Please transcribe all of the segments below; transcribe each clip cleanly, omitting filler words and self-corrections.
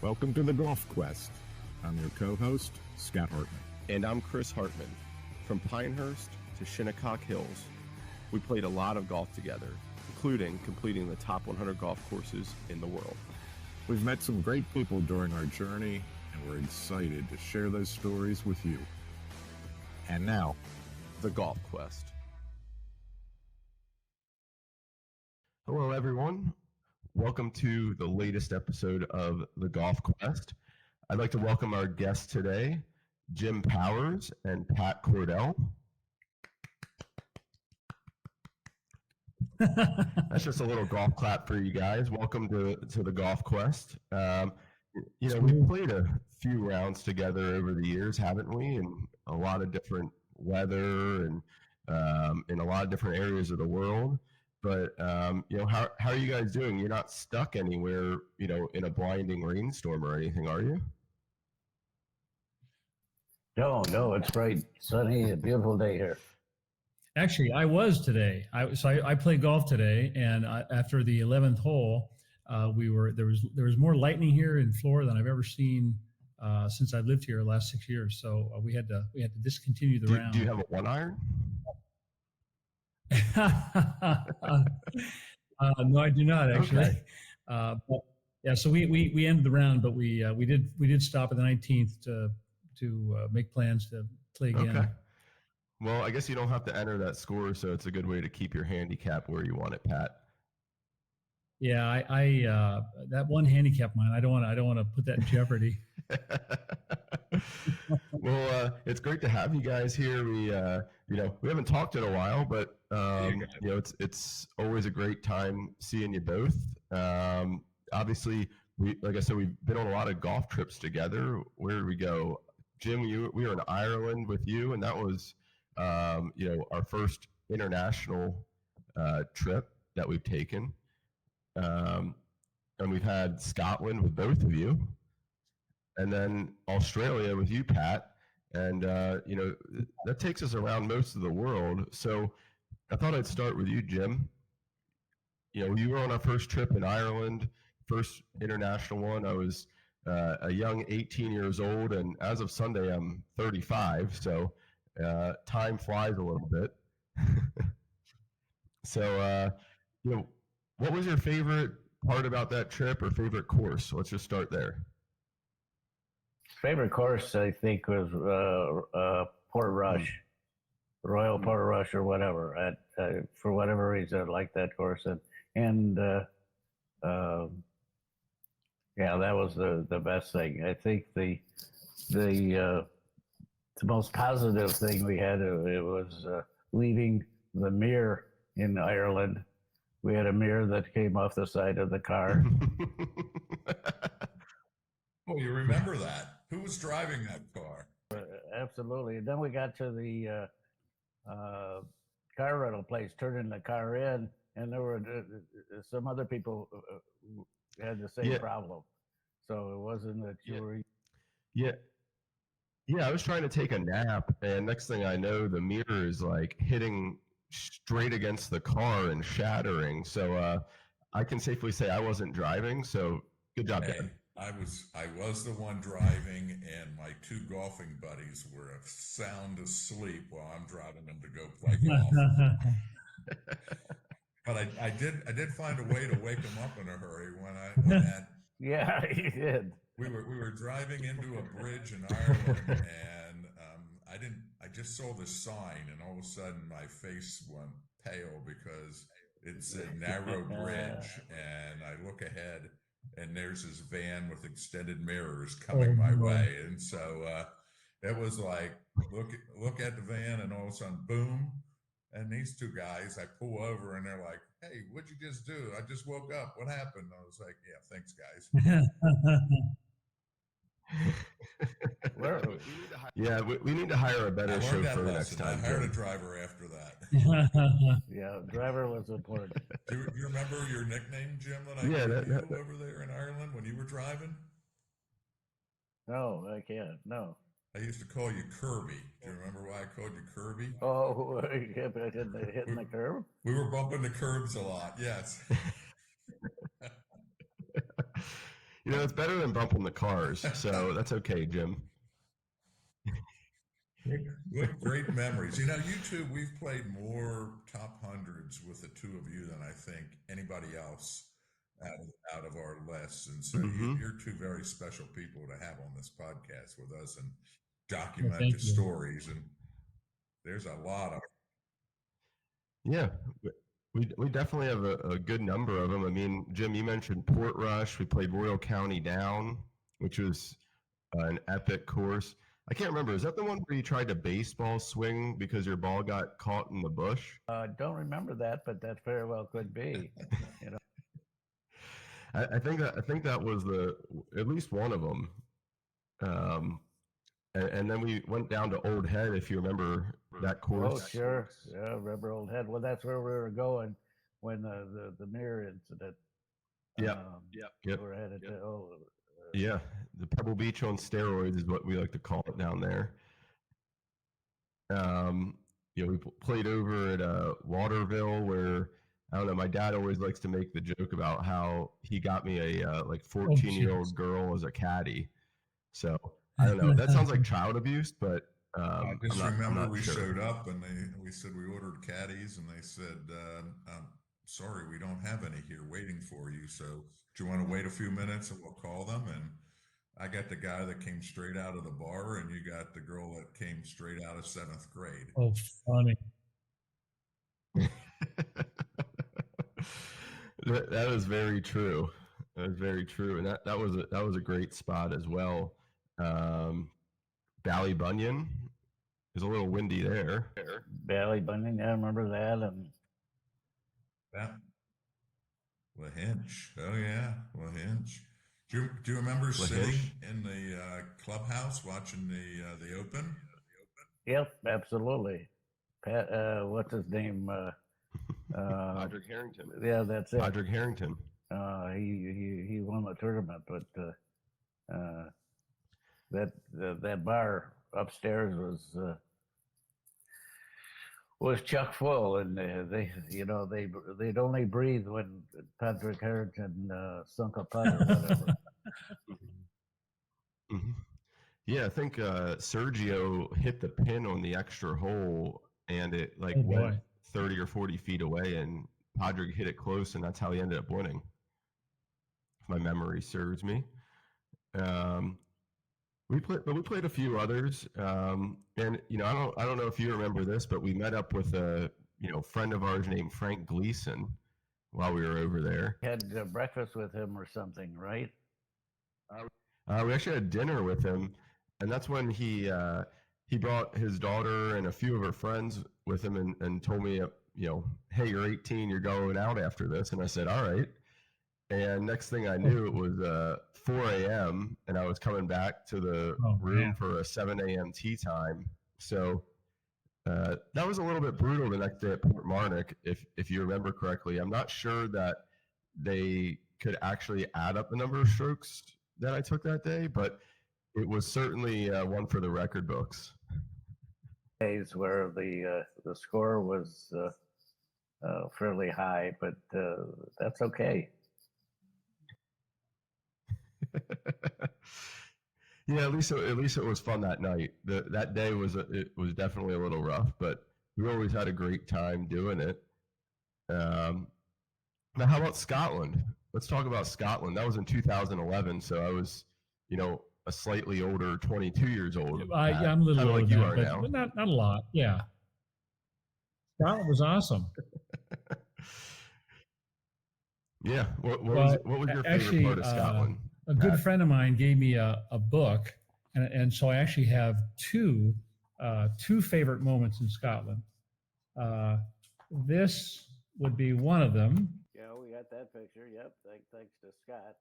Welcome to the Golf Quest. I'm your co-host, Scott Hartman. And I'm Chris Hartman. From Pinehurst to Shinnecock Hills, we played a lot of golf together, including completing the top 100 golf courses in the world. We've met some great people during our journey, and we're excited to share those stories with you. And now, the Golf Quest. Hello, everyone. Welcome to the latest episode of the Golf Quest. I'd like to welcome our guests today, Jim Powers and Pat Cordle. That's just a little golf clap for you guys. Welcome to the Golf Quest. We've played a few rounds together over the years, haven't we? In a lot of different weather and in a lot of different areas of the world. But, how are you guys doing? You're not stuck anywhere, in a blinding rainstorm or anything, are you? No, it's bright, sunny, a beautiful day here. Actually, I was today. I played golf today, and after the 11th hole, there was more lightning here in Florida than I've ever seen since I've lived here the last 6 years. So we had to discontinue the round. Do you have a 1-iron? No, I do not actually. Okay. But yeah, so we ended the round, but we did stop at the 19th to make plans to play again. Okay. Well, I guess you don't have to enter that score, so it's a good way to keep your handicap where you want it, Pat. Yeah, I that one handicap mine. I don't want to put that in jeopardy. Well, it's great to have you guys here. We haven't talked in a while, but it's always a great time seeing you both. Obviously, like I said, we've been on a lot of golf trips together. Where did we go? Jim, we were in Ireland with you, and that was, our first international trip that we've taken. And we've had Scotland with both of you, and then Australia with you, Pat. And, that takes us around most of the world. So I thought I'd start with you, Jim. You were on our first trip in Ireland, first international one. I was a young 18 years old, and as of Sunday, I'm 35. So time flies a little bit. So, what was your favorite part about that trip or favorite course? Let's just start there. Favorite course, I think, was Portrush, Royal Portrush or whatever. For whatever reason, I liked that course. And that was the best thing. I think the most positive thing we had, it was leaving the mirror in Ireland. We had a mirror that came off the side of the car. Well, you remember that. Who was driving that car? Absolutely. And then we got to the car rental place, turning the car in, and there were some other people who had the same problem. So it wasn't that you were... Yeah, I was trying to take a nap, and next thing I know, the mirror is like hitting straight against the car and shattering. So I can safely say I wasn't driving. So good job, Dan. I was the one driving, and my two golfing buddies were sound asleep while I'm driving them to go play golf. But I did find a way to wake them up in a hurry when Yeah, he did. We were driving into a bridge in Ireland, and I just saw this sign, and all of a sudden my face went pale because it's a narrow bridge, and I look ahead, and there's this van with extended mirrors coming my way, and so it was like look at the van, and all of a sudden, boom, and these two guys, I pull over, and they're like, "Hey, what'd you just do?" "I just woke up. What happened?" I was like, "Yeah, thanks, guys." We need to hire a better chauffeur next time. I hired a driver after that. Yeah, driver was important. Do you remember your nickname, Jim, that I gave you over there in Ireland when you were driving? No, I can't. No. I used to call you Kirby. Do you remember why I called you Kirby? Oh, hitting the curb? We were bumping the curbs a lot, yes. It's better than bumping the cars, so that's okay, Jim. What great memories. You two, we've played more top hundreds with the two of you than I think anybody else out of our lists. And so Mhm. you're two very special people to have on this podcast with us and Well, document thank the you. stories. And there's a lot of Yeah, we definitely have a good number of them. I mean, Jim, you mentioned Portrush. We played Royal County Down, which was an epic course. I can't remember. Is that the one where you tried to baseball swing because your ball got caught in the bush? Don't remember that, but that very well could be. I think that was at least one of them. And then we went down to Old Head, if you remember that Oh, course. sure. Yeah, remember Old Head. Well, that's where we were going when the mirror incident. Yep. We were headed to. Yeah, the Pebble Beach on steroids is what we like to call it down there. We played over at Waterville, where I don't know. My dad always likes to make the joke about how he got me a 14-year-old girl as a caddy. So I don't know. That sounds like child abuse, but I just I'm remember not we sure. showed up and we said we ordered caddies and they said, sorry, we don't have any here waiting for you. So do you want to wait a few minutes and we'll call them? And I got the guy that came straight out of the bar and you got the girl that came straight out of 7th grade. Oh, funny. That is very true. That is very true, and that was a great spot as well. Ballybunion is a little windy there. Ballybunion, I remember that, and Lahinch. Oh yeah, Lahinch. Do you remember sitting in the clubhouse watching the Open? Yep, absolutely. Pat, what's his name? Padraig Harrington. Yeah, that's it. Padraig Harrington. He won the tournament, but that bar upstairs was chock full, and they'd only breathe when Patrick Harrington sunk a putt or whatever. Mm-hmm. Yeah, I think Sergio hit the pin on the extra hole, and it went 30 or 40 feet away, and Padraig hit it close, and that's how he ended up winning. If my memory serves me. We played a few others, and I don't know if you remember this, but we met up with a friend of ours named Frank Gleason while we were over there. Had breakfast with him or something, right? We actually had dinner with him, and that's when he brought his daughter and a few of her friends with him, and told me, hey, you're 18, you're going out after this, and I said, all right. And next thing I knew, it was 4 a.m. and I was coming back to the room for a 7 a.m. tea time. So that was a little bit brutal the next day at Port Marnock, if you remember correctly. I'm not sure that they could actually add up the number of strokes that I took that day, but it was certainly one for the record books. Days where the score was fairly high, but that's okay. Yeah, at least it was fun that night. That day was definitely a little rough, but we always had a great time doing it. Now, how about Scotland? Let's talk about Scotland. That was in 2011, so I was, a slightly older, 22 years old. I'm a little older like you are now, but not a lot. Yeah, Scotland was awesome. Yeah. What was your favorite part of Scotland? A good friend of mine gave me a book, and so I actually have two favorite moments in Scotland. This would be one of them. Yeah, we got that picture. Yep, thanks to Scott.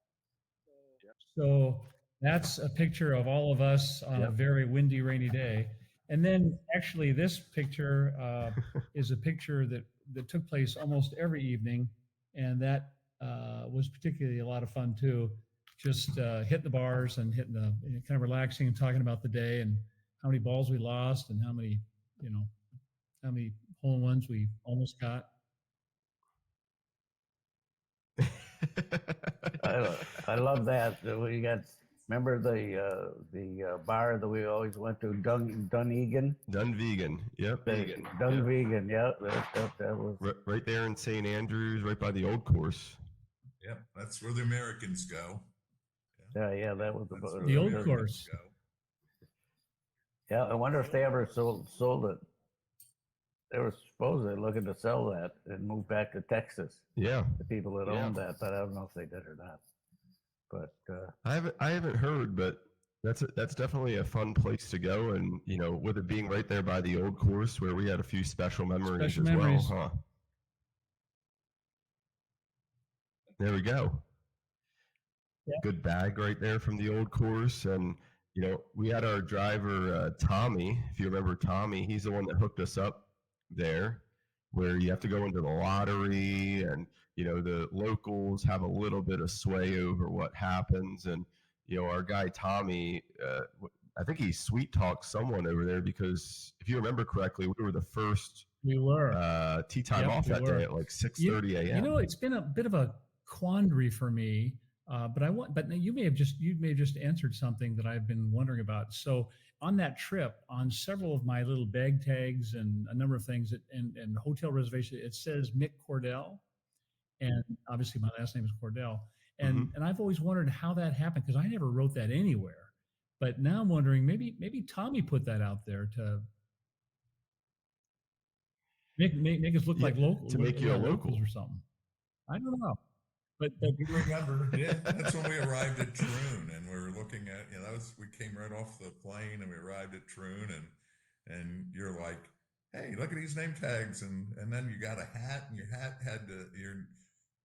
So that's a picture of all of us on a very windy, rainy day. And then actually this picture is a picture that took place almost every evening, and that was particularly a lot of fun too. Just hitting the bars and kind of relaxing and talking about the day and how many balls we lost and how many hole-in-ones we almost got. I love that. We got. Remember the bar that we always went to, Dunvegan? Dunvegan. Yep. Dunvegan. Yeah, that was. Right there in St. Andrews, right by the old course. Yep, that's where the Americans go. Yeah, that was the old course. Go. Yeah, I wonder if they ever sold it. They were supposedly looking to sell that and move back to Texas. Yeah. The people that owned that, but I don't know if they did or not. But I haven't heard, but that's definitely a fun place to go, and with it being right there by the old course where we had a few special memories well, huh? There we go. Yeah. Good bag right there from the old course, and we had our driver Tommy. If you remember Tommy, he's the one that hooked us up there, where you have to go into the lottery, and the locals have a little bit of sway over what happens. And our guy Tommy, I think he sweet talked someone over there, because if you remember correctly, we were the first tee time off that day at like 6:30 a.m. It's been a bit of a quandary for me, but you may have just answered something that I've been wondering about. So on that trip, on several of my little bag tags and a number of things and hotel reservation, it says Mick Cordle. And obviously my last name is Cordell. And I've always wondered how that happened, because I never wrote that anywhere. But now I'm wondering, maybe Tommy put that out there to make us look like locals. To make you a local or something. I don't know. But you remember, that's when we arrived at Troon, and we were looking at, we came right off the plane, and we arrived at Troon, and you're like, hey, look at these name tags, and then you got a hat, and your hat had your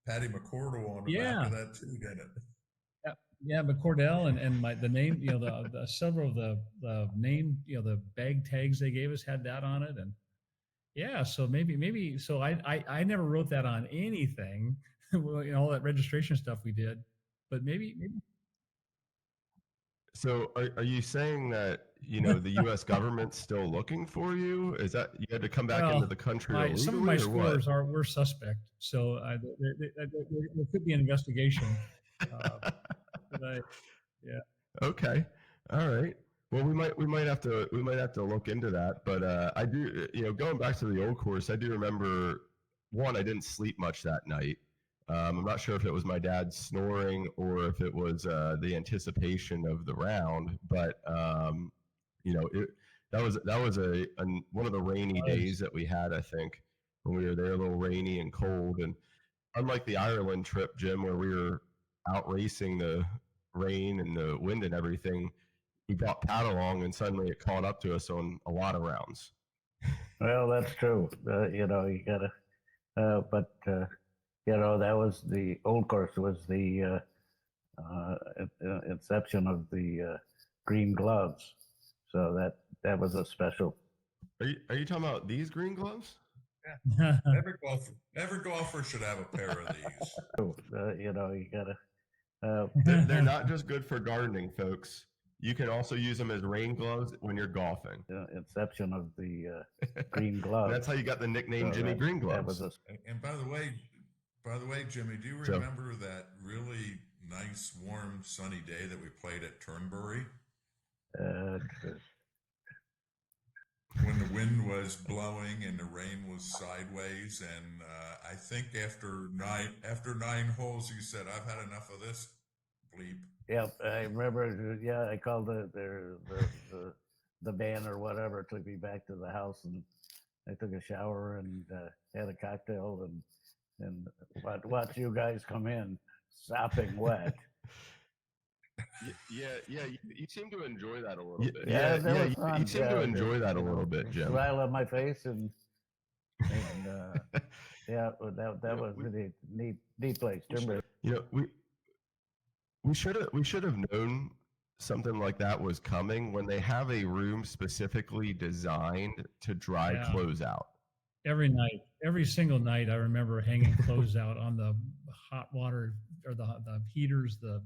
Patty McCordle on the back of that too, didn't it? Yeah, but Cordell and the name, the several of the name, the bag tags they gave us had that on it, and so maybe so I never wrote that on anything, all that registration stuff we did, but maybe. So are you saying that the U.S. government's still looking for you? Is that you had to come back into the country illegally, some of my scores were suspect, so there could be an investigation. Okay, all right. Well, we might have to look into that. But I do, going back to the old course, I do remember I didn't sleep much that night. I'm not sure if it was my dad snoring or if it was the anticipation of the round, but that was one of the rainy days that we had, I think, when we were there, a little rainy and cold. And unlike the Ireland trip, Jim, where we were out racing the rain and the wind and everything, we brought Pat along, and suddenly it caught up to us on a lot of rounds. Well, that's true. You gotta, but. That was the old course. Was the inception of the green gloves. So that was a special. Are you talking about these green gloves? Yeah. Every golfer should have a pair of these. You gotta. They're not just good for gardening, folks. You can also use them as rain gloves when you're golfing. Inception of the green gloves. That's how you got the nickname Jimmy Green Gloves. And by the way, Jimmy, do you remember that really nice, warm, sunny day that we played at Turnberry? When the wind was blowing and the rain was sideways, and I think after nine holes, you said, "I've had enough of this." Bleep. Yeah, I remember. Yeah, I called the band or whatever, took me back to the house, and I took a shower and had a cocktail and watch you guys come in sopping wet. Yeah. You seem to enjoy that a little bit. You seem to enjoy that a little bit, Jim. Smile on my face, and that was really neat place. We should have known something like that was coming when they have a room specifically designed to dry clothes out. Every night, every single night, I remember hanging clothes out on the hot water or the heaters, the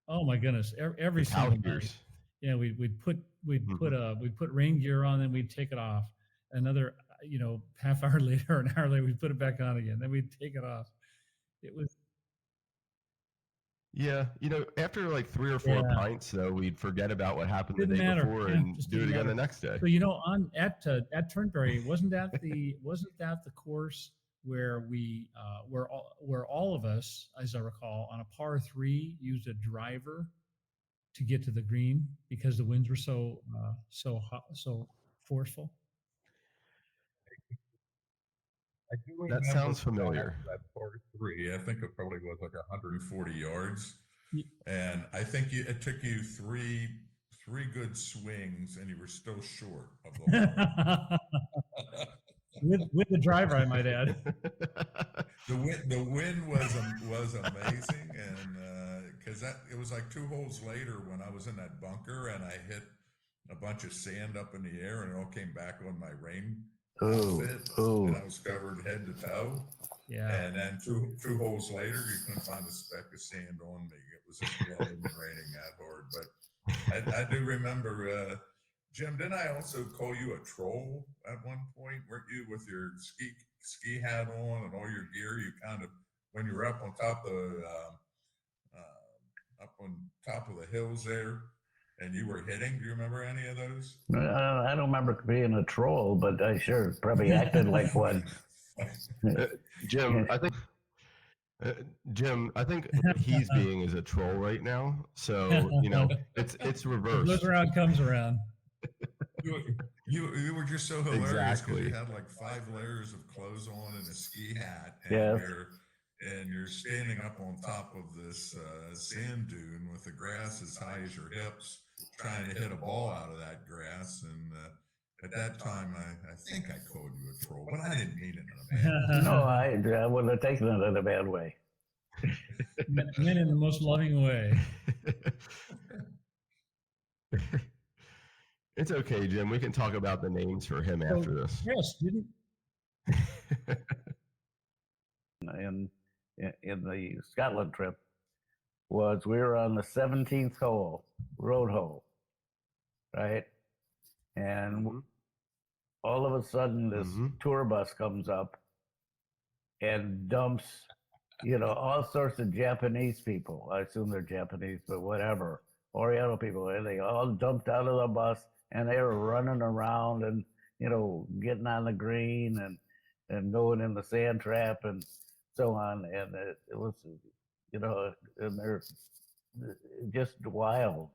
oh my goodness, every single night. Yeah, we'd put rain gear on, then we'd take it off. Another half hour later, an hour later, we'd put it back on again. Then we'd take it off. It was Yeah, after like 3 or 4 Yeah. pints, though, we'd forget about what happened the Didn't day matter. before Yeah, and just do it didn't again the matter. next day. So at Turnberry, wasn't that the course where where all of us, as I recall, on a par 3 used a driver to get to the green because the winds were so hot, so forceful. I do That remember sounds familiar. that par 3. I think it probably was like 140 yards, Y- and I think it took you three good swings, and you were still short of the hole. with the driver, I might add. The wind was amazing, and because it was like 2 holes later when I was in that bunker and I hit a bunch of sand up in the air and it all came back on my rain outfit, and I was covered head to toe. Yeah. And then two holes later, you couldn't find a speck of sand on me. It was just blowing and raining that hard. But I do remember, Jim, didn't I also call you a troll at one point? Weren't you with your ski hat on and all your gear? You kind of, when you were up on top of the hills there, and you were hitting. Do you remember any of those? I don't remember being a troll, but I sure probably acted like one. Jim, I think what he's being is a troll right now. So it's reversed. Goes around, comes around. You were just so hilarious because Exactly. you had like 5 layers of clothes on and a ski hat, and Yeah. you're standing up on top of this sand dune with the grass as high as your hips, trying to hit a ball out of that grass. And at that time, I think I called you a troll, but I didn't mean it in a bad way. No, I wouldn't have taken it in a bad way. Meant in the most loving way. It's okay, Jim. We can talk about the names for him after this. Yes, didn't. In the Scotland trip was we were on the 17th hole, road hole, right? And all of a sudden this tour bus comes up and dumps, all sorts of Japanese people. I assume they're Japanese, but whatever. Oriental people, and they all dumped out of the bus and they were running around and, getting on the green and going in the sand trap and so on. And it was, and they're just wild,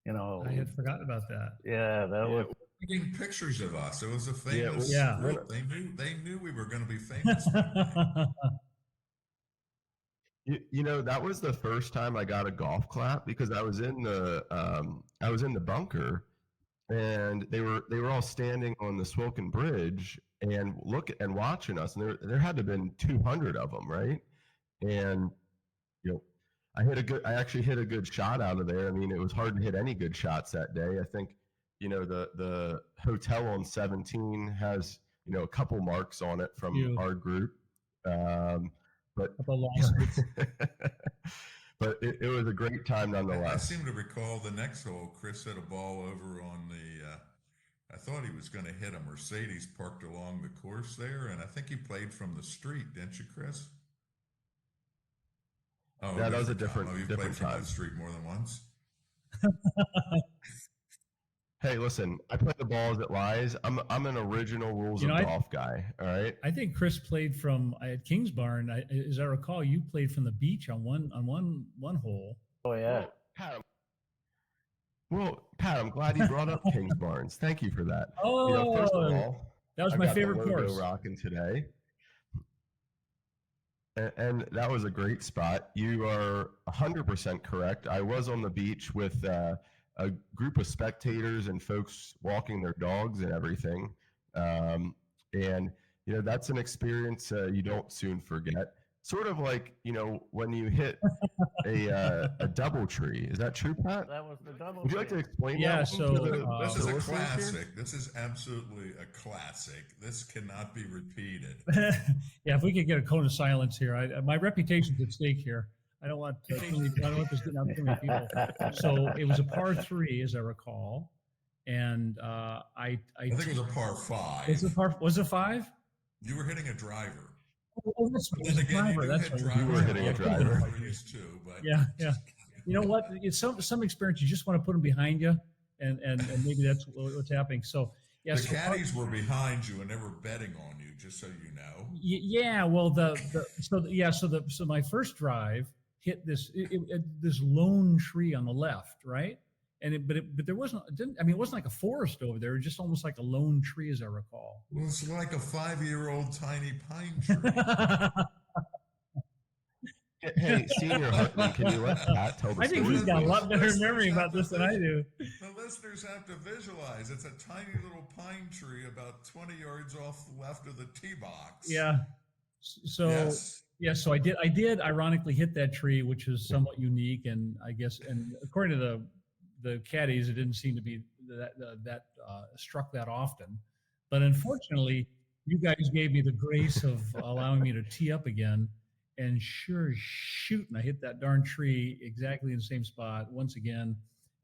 I had forgotten about that. Yeah, that was. Taking pictures of us. It was a famous group. They knew we were going to be famous. That was the first time I got a golf clap because I was in the bunker, and they were all standing on the Swilken Bridge and watching us, and there had to have been 200 of them, right? And I actually hit a good shot out of there. I mean, it was hard to hit any good shots that day. I think the hotel on 17 has a couple marks on it from our group. But but it was a great time nonetheless. I seem to recall the next hole, Chris hit a ball over on the, I thought he was going to hit a Mercedes parked along the course there, and I think he played from the street, didn't you, Chris? Oh, yeah, that was a different time. Different played from time. that street more than once. Hey, listen, I play the ball as it lies. I'm an original rules of golf guy. All right. I think Chris played from at Kingsbarn. As I recall, you played from the beach on one hole. Oh yeah. Pat, I'm glad you brought up Kingsbarns. Thank you for that. Oh, first of all, that was my favorite course. Rocking today, and that was a great spot. You are 100% correct. I was on the beach with a group of spectators and folks walking their dogs and everything. And, that's an experience you don't soon forget. Sort of like, when you hit a double tree. Is that true, Pat? That was the double. Would you like to explain that? Yeah, so this is a classic. This is absolutely a classic. This cannot be repeated. Yeah, if we could get a cone of silence here. My reputation's at stake here. I don't want this getting out too many people. So it was a par 3, as I recall, and I think it was a par 5. Was it 5? You were hitting a driver. Oh, that's But right. then It's again, you driver. do That's hit right. drivers. You were hitting a driver. Too, but Yeah, yeah. You know what? It's some experience. You just want to put them behind you, and maybe that's what's happening. So yeah, the so caddies were behind you and they were betting on you, just so you know. yeah. Well, so my first drive hit this lone tree on the left, right? But there wasn't. It wasn't like a forest over there. It was just almost like a lone tree, as I recall. Well, it's like a 5-year-old tiny pine tree. Hey, Senior Hartman, can you let Pat tell the I think story? he's got a please? lot better Listeners memory have about to this than I do. The listeners have to visualize. It's a tiny little pine tree about 20 yards off the left of the tee box. Yeah. So Yes. yeah, so I did ironically hit that tree, which was somewhat unique, and I guess, and according to the caddies, it didn't seem to be that struck that often. But unfortunately, you guys gave me the grace of allowing me to tee up again, and sure as shooting, I hit that darn tree exactly in the same spot once again.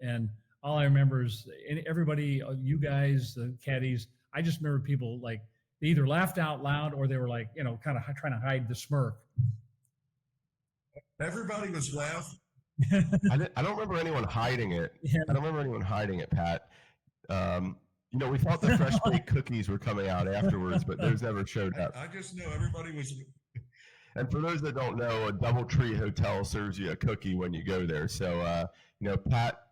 And all I remember is everybody, you guys, the caddies. I just remember people like they either laughed out loud or they were like, kind of trying to hide the smirk. Everybody was laughing. I don't remember anyone hiding it. Yeah. I don't remember anyone hiding it, Pat. We thought the fresh baked cookies were coming out afterwards, but those never showed up. I just know everybody was. And for those that don't know, a DoubleTree hotel serves you a cookie when you go there. So, Pat,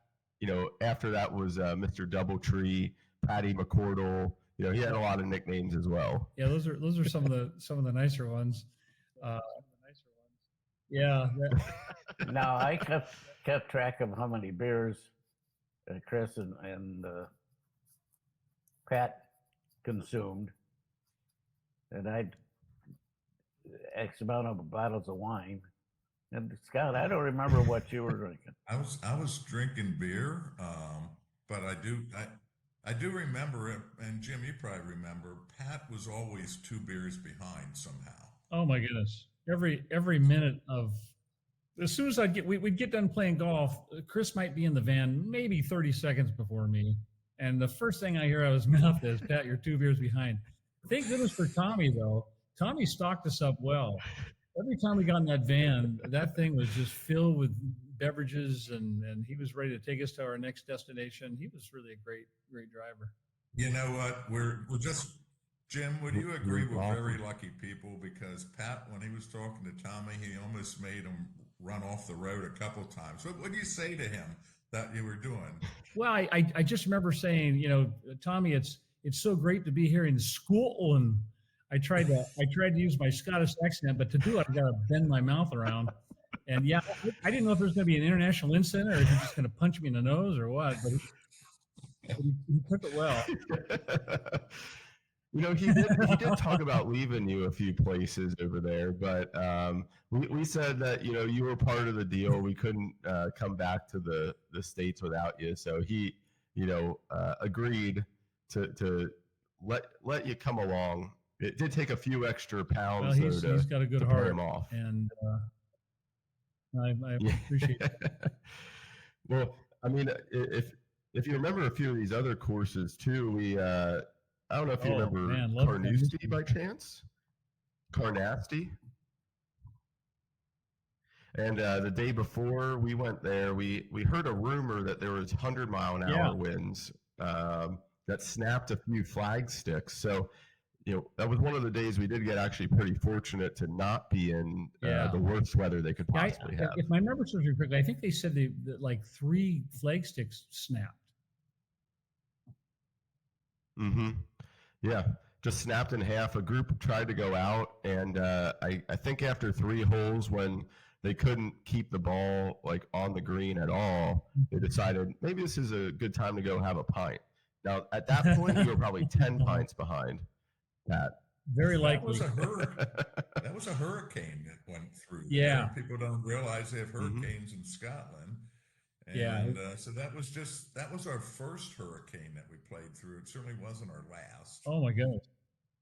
after that was Mr. DoubleTree, Patty McCordle. He had a lot of nicknames as well. Yeah, those are some of the nicer ones. Yeah. Now I kept track of how many beers Chris and Pat consumed, and I'd X amount of bottles of wine. And Scott, I don't remember what you were drinking. I was drinking beer, but I do remember it, and Jim, you probably remember. Pat was always 2 beers behind somehow. Oh my goodness! Every minute of, as soon as we'd get done playing golf, Chris might be in the van maybe 30 seconds before me, and the first thing I hear out of his mouth is, "Pat, you're 2 beers behind." Thank goodness for Tommy though. Tommy stocked us up well. Every time we got in that van, that thing was just filled with beverages, and he was ready to take us to our next destination. He was really a great driver. You know what? We're just, Jim, would you agree we're very lucky people? Because Pat, when he was talking to Tommy, he almost made him run off the road a couple times. What do you say to him that you were doing? Well, I just remember saying, Tommy, it's so great to be here in Scotland. I tried to use my Scottish accent, but to do it, I got to bend my mouth around. And yeah, I didn't know if there was going to be an international incident or if he was just going to punch me in the nose or what. But he took it well. He did talk about leaving you a few places over there, but we said that you were part of the deal. We couldn't come back to the States without you, so he agreed to let you come along. It did take a few extra pounds. Well, he's got a good heart, him off. And I appreciate that. Well, I mean, if you remember a few of these other courses too, we I don't know if you remember Carnoustie by chance. Carnoustie. And the day before we went there, we heard a rumor that there was 100-mile-an-hour winds that snapped a few flag sticks. So, that was one of the days we did get actually pretty fortunate to not be in the worst weather they could possibly have. If my memory serves me correctly, I think they said that like 3 flag sticks snapped. Mm-hmm. Yeah, just snapped in half. A group tried to go out, and I think after 3 holes, when they couldn't keep the ball like on the green at all, they decided maybe this is a good time to go have a pint. Now, at that point, you were probably 10 pints behind, Pat. Very likely. That was a hurricane that went through. Yeah. There. People don't realize they have hurricanes in Scotland. And so that was our first hurricane that we played through. It certainly wasn't our last. Oh my goodness.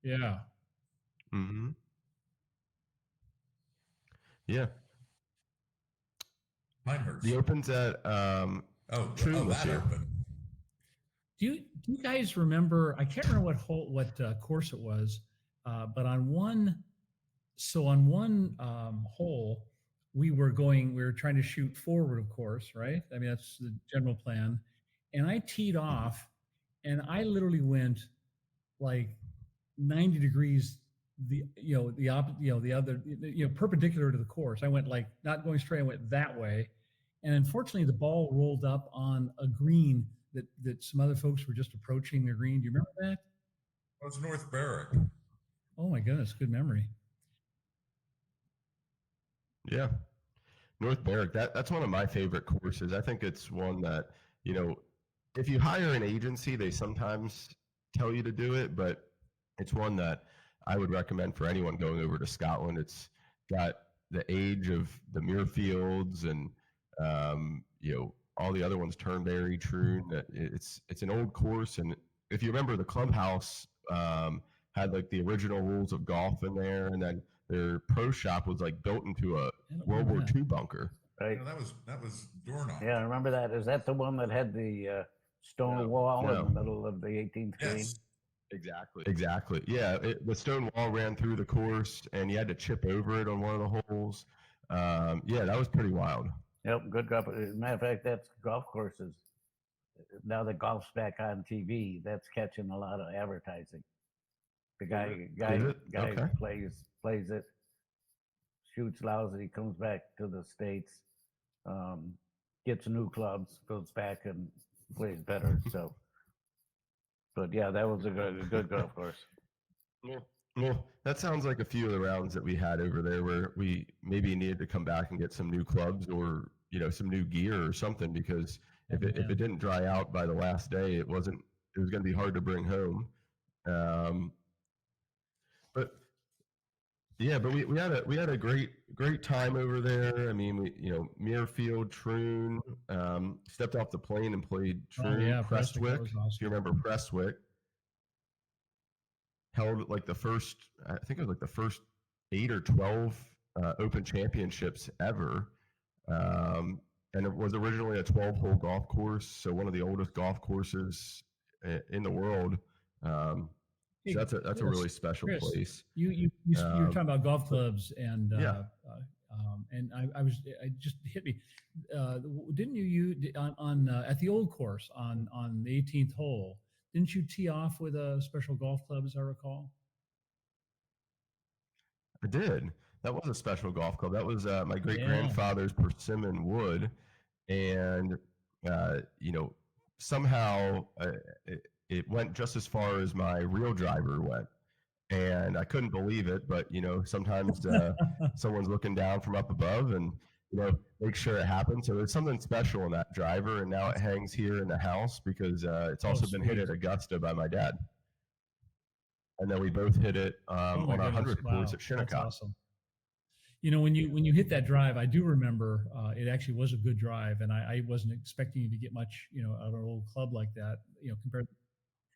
Yeah. Mm-hmm. Yeah. Pinehurst. The Open's at that Open. Do you guys remember? I can't remember what course it was, but on one So on one hole, we were trying to shoot forward, of course, right? I mean, that's the general plan. And I teed off, and I literally went like 90 degrees the other perpendicular to the course. I went like not going straight, I went that way. And unfortunately the ball rolled up on a green that some other folks were just approaching the green. Do you remember that? It was North Berwick. Oh my goodness, good memory. Yeah. North Berwick, that's one of my favorite courses. I think it's one that, if you hire an agency, they sometimes tell you to do it, but it's one that I would recommend for anyone going over to Scotland. It's got the age of the Muirfields and all the other ones, Turnberry, Troon. It's an old course, and if you remember, the clubhouse had like the original rules of golf in there, and then their pro shop was like built into a World War II bunker. Right. Yeah, that was doorknob. Yeah, I remember that. Is that the one that had the stone wall in the middle of the 18th green? Yes. Exactly. Yeah, the stone wall ran through the course, and you had to chip over it on one of the holes. Yeah, that was pretty wild. Yep, good golf. As a matter of fact, that's golf courses. Now that golf's back on TV, that's catching a lot of advertising. The guy Okay. plays it, shoots lousy, comes back to the States, gets new clubs, goes back and plays better. So, but yeah, that was a good golf course. Well, that sounds like a few of the rounds that we had over there where we maybe needed to come back and get some new clubs or some new gear or something, because if it didn't dry out by the last day, it was going to be hard to bring home. But we had a great time over there. I mean, Muirfield, Troon, stepped off the plane and played Troon, Prestwick. Awesome. If you remember Prestwick, held like the first 8 or 12 Open Championships ever. And it was originally a 12-hole golf course, so one of the oldest golf courses in the world. So that's a really special place. You were talking about golf clubs, and and I just hit me. Didn't you on at the old course on the 18th hole? Didn't you tee off with a special golf club, as I recall? I did. That was a special golf club. That was my great grandfather's persimmon wood, and somehow it went just as far as my real driver went, and I couldn't believe it. But sometimes someone's looking down from up above, and make sure it happens. So there's something special in that driver, and now it hangs here in the house because it's also been hit at Augusta by my dad. And then we both hit it on our 100th course at Shinnecock. That's awesome. When you hit that drive, I do remember it actually was a good drive, and I wasn't expecting you to get much, out of an old club like that, compared.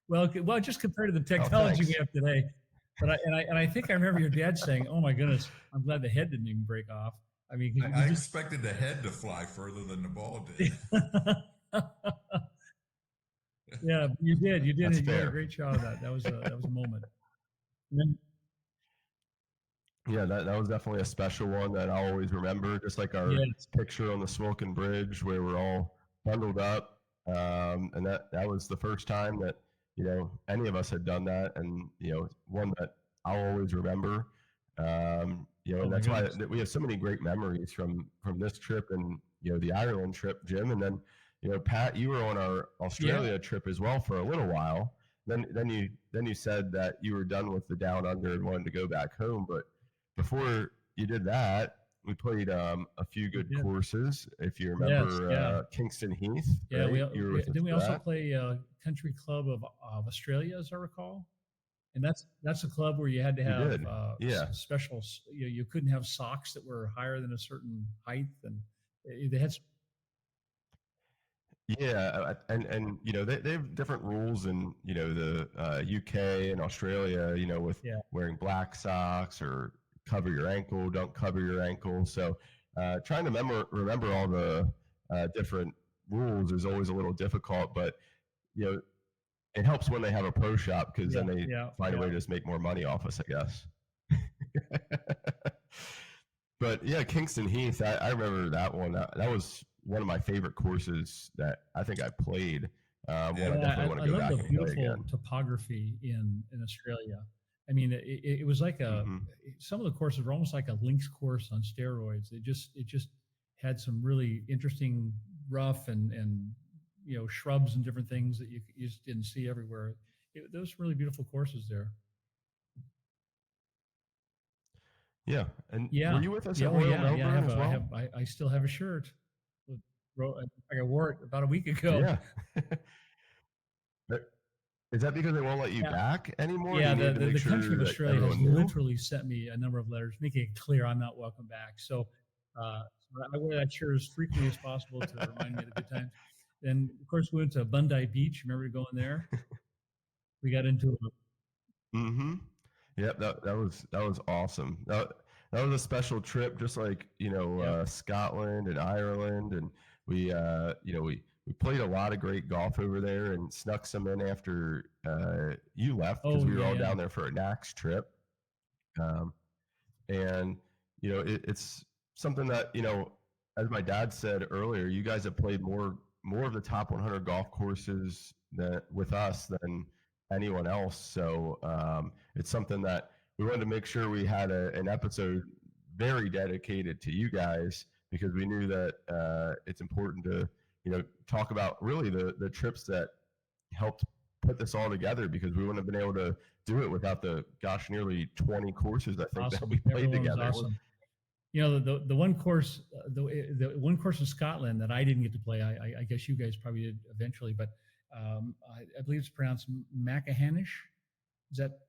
Well, just compared to the technology we have today. But I think I remember your dad saying, "Oh my goodness, I'm glad the head didn't even break off." I mean, I expected the head to fly further than the ball did. Yeah, you did. You That's did fair. a great job of that. That was a moment. And then, Yeah, that was definitely a special one that I'll always remember. Just like our picture on the Smoking Bridge where we're all bundled up, and that was the first time that any of us had done that, and one that I'll always remember. And that's why we have so many great memories from this trip and the Ireland trip, Jim, and then Pat, you were on our Australia trip as well for a little while. Then you said that you were done with the Down Under and wanted to go back home, but before you did that, we played a few good courses. If you remember, Kingston Heath. Yeah, right? we also play Country Club of Australia, as I recall? And that's a club where you had to have special. You couldn't have socks that were higher than a certain height, and they had. Yeah, and they have different rules in the UK and Australia. With wearing black socks or cover your ankle, don't cover your ankle. So trying to remember all the different rules is always a little difficult, but it helps when they have a pro shop because then they find a way to just make more money off us, I guess. But yeah, Kingston Heath, I remember that one. That was one of my favorite courses that I think I played. One I Yeah. definitely want I to go love back the and play beautiful again. topography in Australia. I mean, it was like Mhm. some of the courses were almost like a links course on steroids. It just had some really interesting rough and shrubs and different things that you just didn't see everywhere. Those really beautiful courses there. Yeah, and were Yeah, you with us yeah, at oh Royal yeah. Melbourne as well? I still have a shirt. with- I wore it about a week ago. Yeah. But is that because they won't let you Yeah, back anymore? Do yeah. you The, need to the make the country sure of that Australia has everyone knew? literally sent me a number of letters making it clear I'm not welcome back. So I wear that shirt as frequently as possible to remind me of the good times. And of course, we went to Bondi Beach. Remember going there? We got into Mm-hmm. Yep, that was awesome. That was a special trip, just like yep. Scotland and Ireland, and we played a lot of great golf over there, and snuck some in after you left because Oh we were yeah, all yeah. down there for a NAX trip. Um, and it's something that as my dad said earlier, you guys have played more of the top 100 golf courses that with us than anyone else. So it's something that we wanted to make sure we had an episode very dedicated to you guys, because we knew that it's important to talk about really the trips that helped put this all together, because we wouldn't have been able to do it without the nearly 20 courses I think that Awesome. we played Everyone was together. awesome. The one course the one course in Scotland that I didn't get to play. I guess you guys probably did eventually, but I believe it's pronounced Macahanish. Is that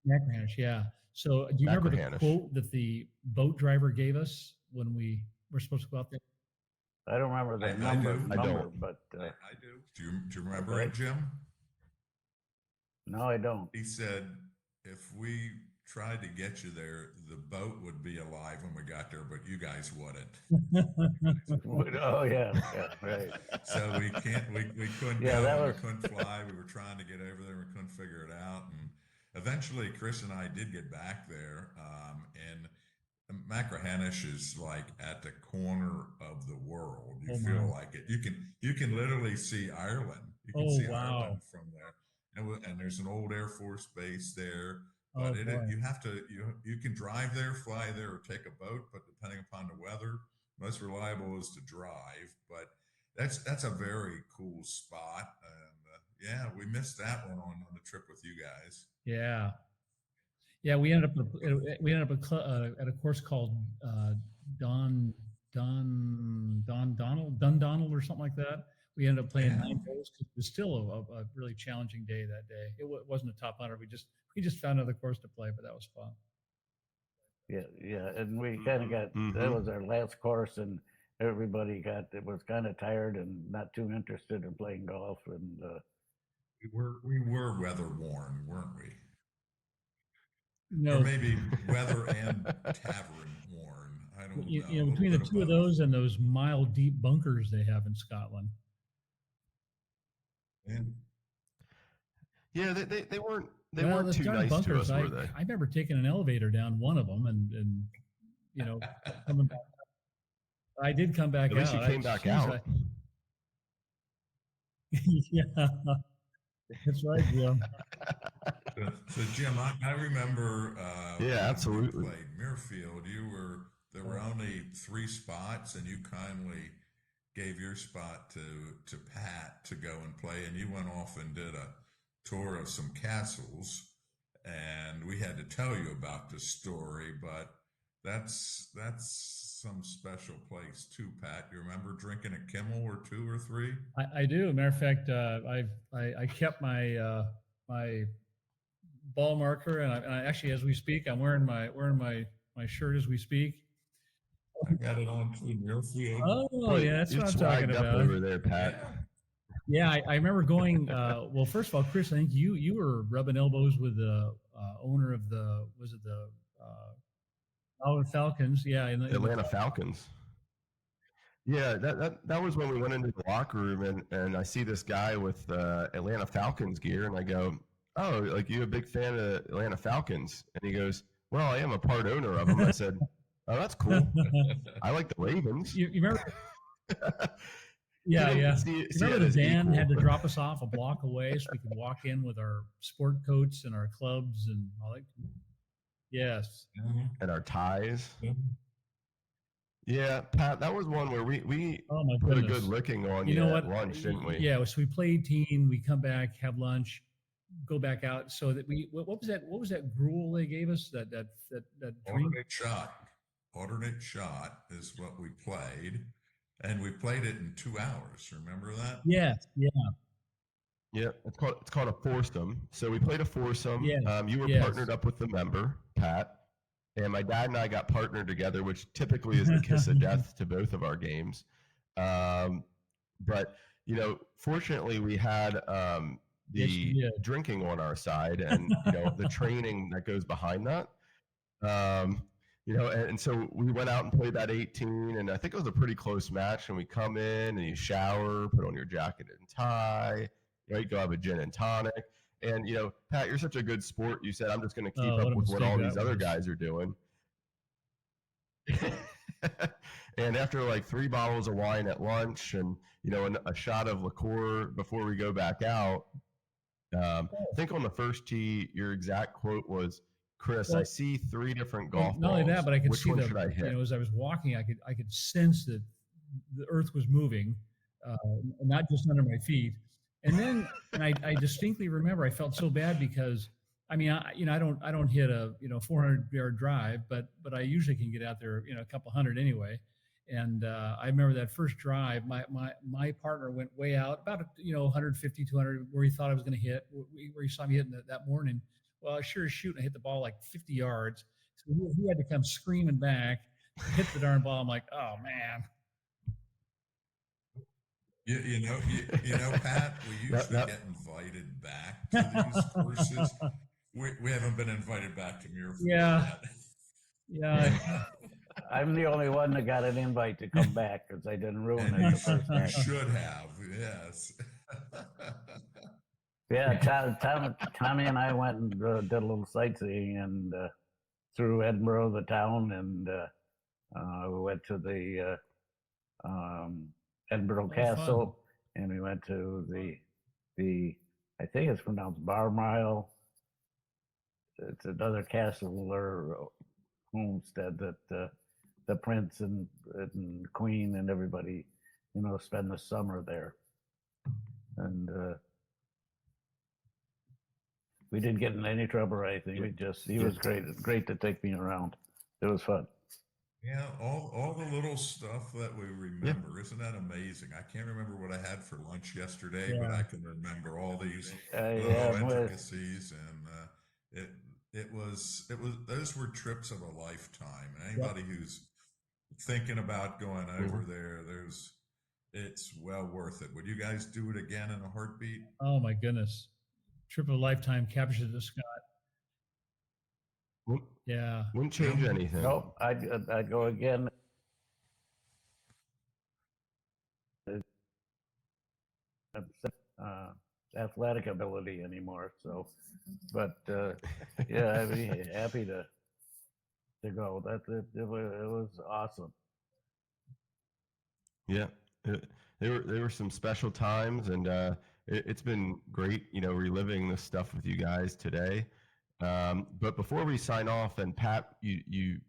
Macahanish? Yeah. So do you remember the Machrihanish. quote that the boat driver gave us when we were supposed to go out there? I don't remember the I do. I don't. but I do. Do you remember Okay. it, Jim? no, I don't. He said, if we tried to get you there, the boat would be alive when we got there, but you guys wouldn't. Oh yeah, right. So we couldn't Yeah, go, that and we was couldn't fly. We were trying to get over there, we couldn't figure it out, and eventually Chris and I did get back there. And Machrihanish is like at the corner of the world. You Oh feel my. like it. You can literally see Ireland. You can Oh see wow. Ireland from there, and there's an old Air Force base there. Oh But boy. you have to you can drive there, fly there, or take a boat. But depending upon the weather, most reliable is to drive. But that's a very cool spot, and yeah, we missed that one on the trip with you guys. Yeah. Yeah, we ended up at a course called Don Donald or something like that. We ended up playing Yeah. 9 holes because it was still a really challenging day that day. Wasn't a top 100. We just found another course to play, but that was fun. Yeah, and we kind of got that Mhm. was our last course, and everybody was kind of tired and not too interested in playing golf, and We were weather worn, weren't we? Or No, maybe weather and tavern worn. I don't know. A little between the bit of two of both. those and those mile deep bunkers they have in Scotland. And Yeah, they weren't Well, weren't the too darn nice to bunkers. us, I were they? I remember taking an elevator down one of them and coming back. I did come back At least you out. came back Geez, out. yeah, that's right, Jim. so Jim, I remember Yeah, when absolutely. we played Muirfield. There were only 3 spots, and you kindly gave your spot to Pat to go and play, and you went off and did a tour of some castles, and we had to tell you about this story, but that's some special place too, Pat. You remember drinking a Kimmel or 2 or 3? I do. Matter of fact, I kept my ball marker, and I actually, as we speak, I'm wearing my shirt as we speak. I got it on to Muirfield. Oh Boy, yeah, that's you what I'm talking swagged up about. over there, Pat. Yeah, I remember going. Well, first of all, Chris, I think you were rubbing elbows with the owner of the Falcons? Yeah, Atlanta Falcons. Yeah, that was when we went into the locker room, and I see this guy with Atlanta Falcons gear, and I go, "Oh, like you a big fan of Atlanta Falcons?" And he goes, well, I am a part owner of them. I said, oh, that's cool. I like the Ravens. You remember? He Yeah, didn't yeah. see You remember it the as van equal. had to drop us off a block away so we could walk in with our sport coats and our clubs and all that. Yes. And our ties. Mhm. Yeah, Pat, that was one where we Oh my put a goodness. good licking on You you know at what? lunch, didn't we? Yeah. So we played team. We come back, have lunch, go back out. So that we what was that? What was that gruel they gave us? That drink? Alternate shot is what we played, and we played it in 2 hours. Remember that? Yes. Yeah. Yeah, it's called a foursome. So we played a foursome. Yes. You were Yes. partnered up with the member, Pat, and my dad and I got partnered together, which typically is the kiss of death to both of our games. But fortunately, we had Yes, you the did. drinking on our side, and the training that goes behind that. And so we went out and played that 18, and I think it was a pretty close match. And we come in and you shower, put on your jacket and tie, right? Go have a gin and tonic. And Pat, you're such a good sport. You said I'm just going to keep Oh, what up a with what all mistake these that other was. guys are doing. And after like 3 bottles of wine at lunch, and a shot of liqueur before we go back out, I think on the first tee, your exact quote was, "Chris, I Well, see 3 different Well, golf not only balls. that, but I could Which see one should I hit?" as I was walking, I could sense that the earth was moving, not just under my feet. And then, and I distinctly remember I felt so bad because, I mean, I don't hit a 400-yard drive, but I usually can get out there, a couple hundred anyway. And I remember that first drive, my partner went way out about 150, 200 where he thought I was going to hit, where he saw me hitting that morning. Well, I sure as shooting, I hit the ball like 50 yards. So he had to come screaming back, hit the darn ball. I'm like, oh man. You know, Pat, we usually get invited back to these courses. We haven't been invited back to Muirfield Yeah. yet. Yeah. I'm the only one that got an invite to come back because I didn't ruin And it the first you time. should have, yes. Yeah, Tommy and I went and did a little sightseeing and through Edinburgh, the town, and we went to the Edinburgh Castle, and we went to the I think it's pronounced Barmile. It's another castle or homestead that the prince and queen and everybody, spend the summer there. And we didn't get in any trouble or anything. He was great to take me around. It was fun. Yeah, all the little stuff that we remember. Isn't that amazing? I can't remember what I had for lunch yesterday, but I can remember all these little intricacies, and it was those were trips of a lifetime. And anybody who's thinking about going over there, it's well worth it. Would you guys do it again in a heartbeat? Oh my goodness. Trip of a lifetime captured the Scott. Yeah. Wouldn't change anything. Nope, I'd go again. Athletic ability anymore, so, but yeah, I'd be happy to go. It was awesome. Yeah, there were some special times, and it's been great, reliving this stuff with you guys today. But before we sign off, and Pat, you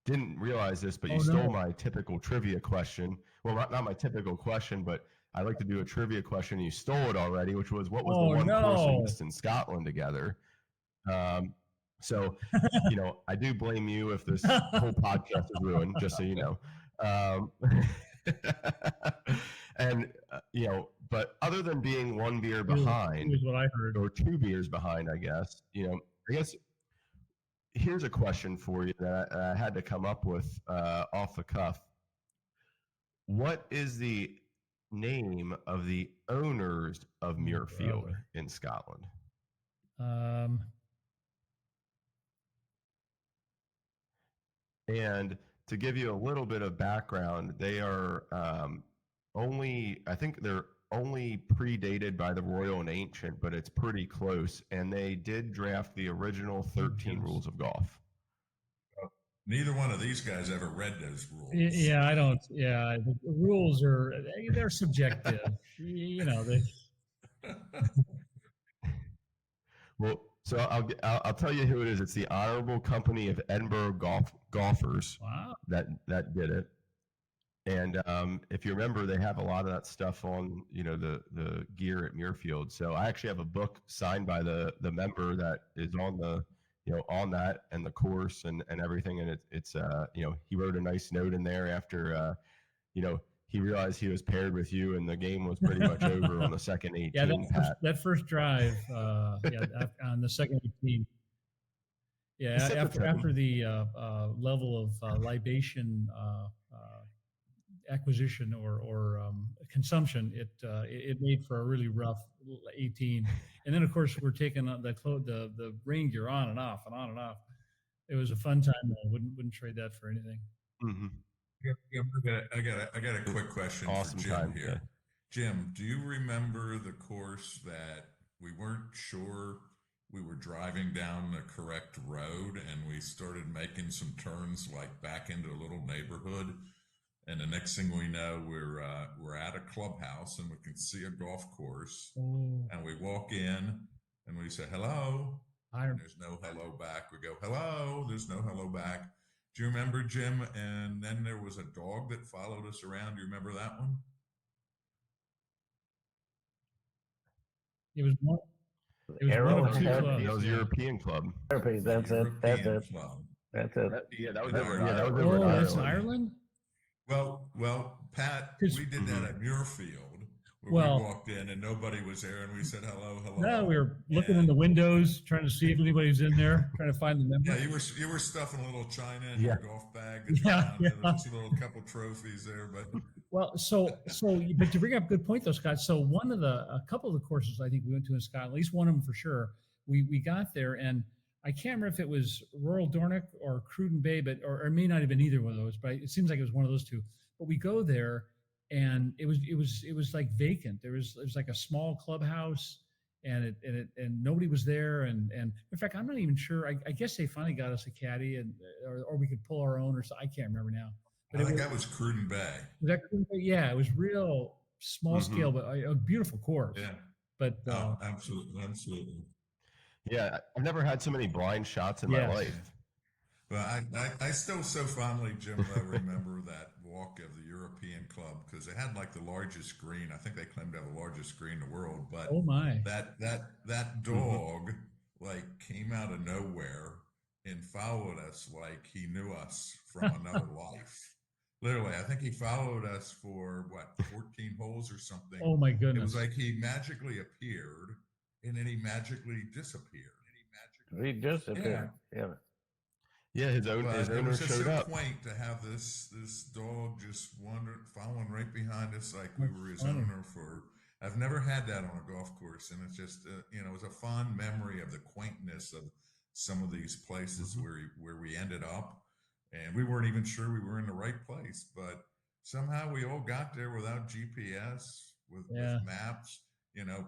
didn't realize this, but you stole my typical trivia question. Well, not my typical question, but I like to do a trivia question. You stole it already, which was, what was the one course we missed in Scotland together? So, I do blame you if this whole podcast is ruined, just so you know. And but other than being 1 beer behind, Here's what I heard, or 2 beers behind, I guess. I guess here's a question for you that I had to come up with off the cuff. What is the name of the owners of Muirfield in Scotland? And to give you a little bit of background, they are I think they're only predated by the Royal and Ancient, but it's pretty close. And they did draft the original 13 rules of golf. Neither one of these guys ever read those rules. Yeah, I don't. Yeah, the rules they're subjective. They. Well, so I'll tell you who it is. It's the Honorable Company of Edinburgh Golfers. Wow. That did it. And if you remember, they have a lot of that stuff on the gear at Muirfield. So I actually have a book signed by the member that is on the on that and the course and everything. And it's he wrote a nice note in there after he realized he was paired with you and the game was pretty much over on the second 18. Yeah, that first drive, on the second 18. Yeah, after the level of libation acquisition or consumption, it made for a really rough 18. And then of course we're taking the rain gear on and off and on and off. It was a fun time. I wouldn't trade that for anything. Mm-hmm. I got a quick question for Jim here. Yeah. Jim, do you remember the course that we weren't sure we were driving down the correct road and we started making some turns like back into a little neighborhood, and the next thing we know we're at a clubhouse and we can see a golf course, and we walk in and we say hello, and there's no hello back. We go hello, there's no hello back. Do you remember, Jim? And then there was a dog that followed us around. Do you remember that one? It was one. It was one of two clubs. That was European Club. That's it. That's it. That was over in that's Ireland. Well, Pat, we did that at Muirfield. We walked in and nobody was there, and we said hello. No, we were looking in the windows, trying to see if anybody was in there, trying to find the member. Yeah, you were stuffing a little china in your golf bag. Yeah. There was a little couple trophies there, but but to bring up a good point though, Scott. So a couple of the courses I think we went to in Scotland, at least one of them for sure. We got there, and I can't remember if it was Royal Dornoch or Cruden Bay, or it may not have been either one of those, but it seems like it was one of those two. But we go there, and it was like vacant. It was like a small clubhouse, and nobody was there. And in fact, I'm not even sure. I guess they finally got us a caddy, or we could pull our own, or so. I can't remember now. But I think that was Cruden Bay. Was that Cruden Bay? Yeah, it was real small scale, but a beautiful course. Yeah. But absolutely. Yeah, I've never had so many blind shots in my life. But I still so fondly, Jim, remember that walk of the European Club, because they had like the largest green. I think they claimed to have the largest green in the world. But oh my, that dog like came out of nowhere and followed us like he knew us from another life. Literally, I think he followed us for 14 holes or something. Oh my goodness! It was like he magically appeared and then he magically disappeared. He disappeared. Yeah, his owner showed up. It was just so quaint to have this dog just following right behind us like we were his owner. I've never had that on a golf course, and it's just it was a fond memory of the quaintness of some of these places where we ended up, and we weren't even sure we were in the right place, but somehow we all got there without GPS, with maps.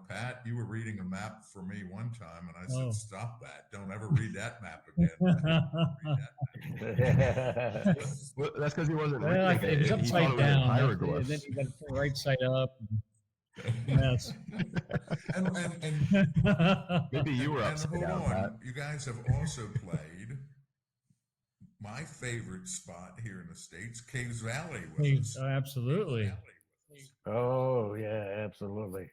Pat, you were reading a map for me one time, and I said, "Stop that! Don't ever read that map again." Well, that's because he wasn't reading it. It was upside down. And then you got to turn right side up. Yes. and maybe you were upside down, Pat. You guys have also played my favorite spot here in the States, Caves Valley. Absolutely. Oh yeah, absolutely.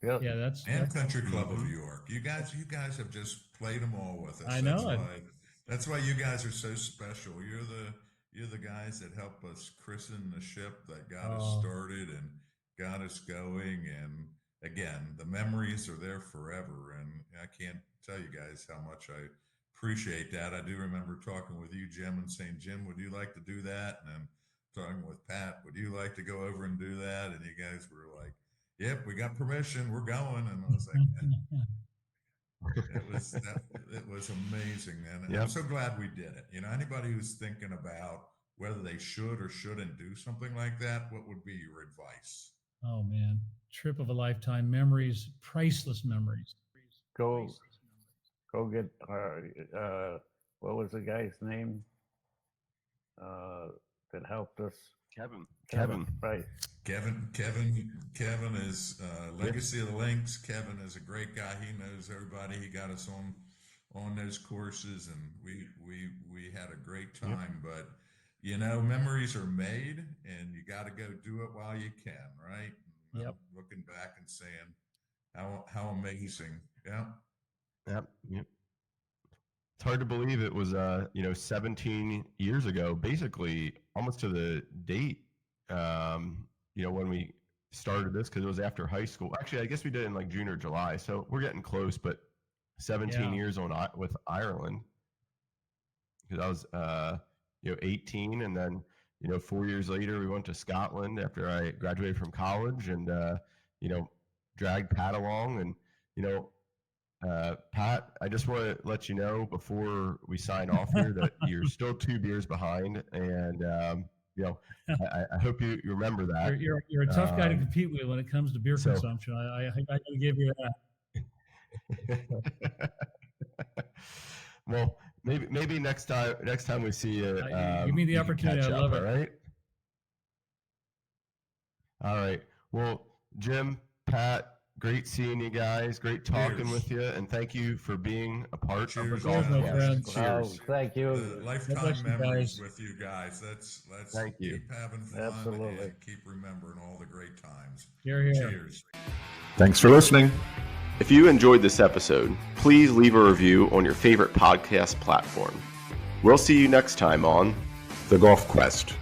Yep. Yeah, that's Country Club of York. You guys have just played them all with us. I know. That's why you guys are so special. You're the guys that help us christen the ship that got us started and got us going. And again, the memories are there forever. And I can't tell you guys how much I appreciate that. I do remember talking with you, Jim, and saying, "Jim, would you like to do that?" And then talking with Pat, "Would you like to go over and do that?" And you guys were like, "Yep, we got permission. We're going." And I was like, it was amazing, man. And I'm so glad we did it. Anybody who's thinking about whether they should or shouldn't do something like that, what would be your advice? Oh man, trip of a lifetime, memories, priceless memories. Go get what was the guy's name that helped us? Kevin. Right. Kevin is Legacy of the Links. Kevin is a great guy. He knows everybody. He got us on those courses, and we had a great time. But memories are made, and you got to go do it while you can, right? Yep. Looking back and saying how amazing. Yeah. Yep. It's hard to believe it was 17 years ago, basically almost to the date. When we started this, because it was after high school. Actually, I guess we did it in like June or July, so we're getting close. But 17 years with Ireland, because I was 18, and then 4 years later we went to Scotland after I graduated from college, and dragged Pat along, and Pat, I just want to let you know before we sign off here that you're still 2 beers behind, and I hope you remember that. You're a tough guy to compete with when it comes to beer consumption. I got to give you that. Well, maybe next time we see you, give me the opportunity. I love it. All right. Well, Jim, Pat, great seeing you guys. Great talking with you, and thank you for being a part of the golf friends. Cheers. Thank you. Lifetime memories with you guys. Let's keep having fun. Absolutely. And keep remembering all the great times. Cheers. Thanks for listening. If you enjoyed this episode, please leave a review on your favorite podcast platform. We'll see you next time on The Golf Quest.